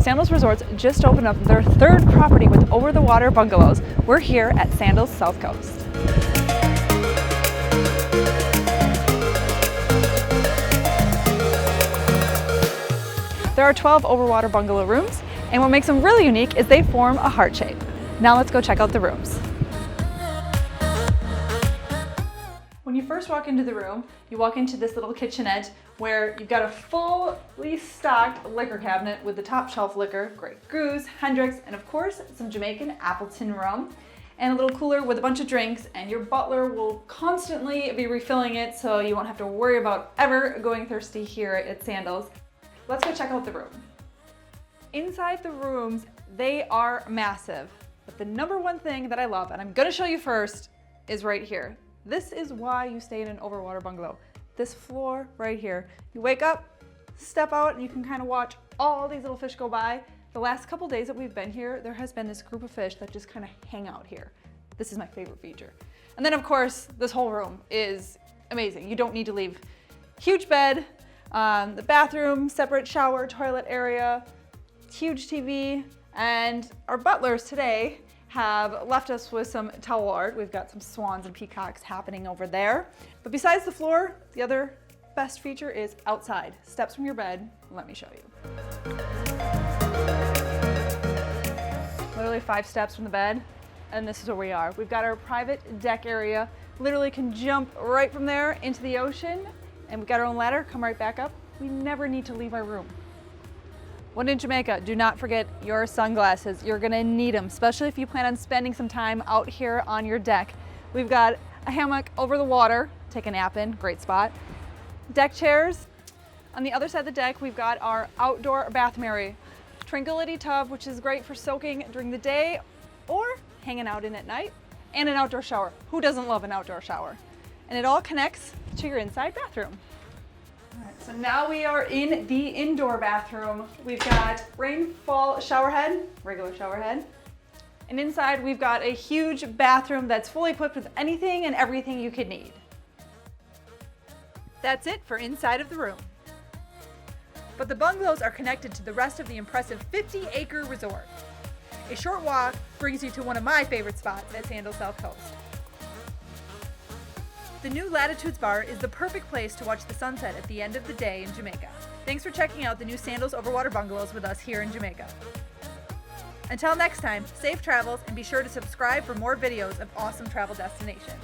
Sandals Resorts just opened up their third property with Overwater Bungalows. We're here at Sandals South Coast. There are 12 Overwater Bungalow rooms, and what makes them really unique is they form a heart shape. Now let's go check out the rooms. When you first walk into the room, you walk into this little kitchenette where you've got a fully stocked liquor cabinet with the top shelf liquor, Grey Goose, Hendrick's, and of course some Jamaican Appleton rum, and a little cooler with a bunch of drinks, and your butler will constantly be refilling it so you won't have to worry about ever going thirsty here at Sandals. Let's go check out the room. Inside the rooms, they are massive, but the number one thing that I love, and I'm gonna show you first, is right here. This is why you stay in an Overwater bungalow. This floor right here. You wake up, step out, and you can kind of watch all these little fish go by. The last couple days that we've been here, there has been this group of fish that just kind of hang out here. This is my favorite feature. And then of course, this whole room is amazing. You don't need to leave. Huge bed, the bathroom, separate shower, toilet area, huge TV, and our butlers today have left us with some towel art. We've got some swans and peacocks happening over there. But besides the floor, the other best feature is outside. Steps from your bed. Let me show you. Literally 5 steps from the bed, and this is where we are. We've got our private deck area. Literally can jump right from there into the ocean, and we've got our own ladder, come right back up. We never need to leave our room. When in Jamaica, do not forget your sunglasses. You're gonna need them, especially if you plan on spending some time out here on your deck. We've got a hammock over the water, take a nap in, great spot. Deck chairs. On the other side of the deck, we've got our outdoor bathroom area. Tranquility tub, which is great for soaking during the day or hanging out in at night, and an outdoor shower. Who doesn't love an outdoor shower? And it all connects to your inside bathroom. All right, so now we are in the indoor bathroom. We've got rainfall shower head, regular shower head. And inside we've got a huge bathroom that's fully equipped with anything and everything you could need. That's it for inside of the room. But the bungalows are connected to the rest of the impressive 50-acre resort. A short walk brings you to one of my favorite spots at Sandals South Coast. The new Latitudes Bar is the perfect place to watch the sunset at the end of the day in Jamaica. Thanks for checking out the new Sandals Overwater Bungalows with us here in Jamaica. Until next time, safe travels and be sure to subscribe for more videos of awesome travel destinations.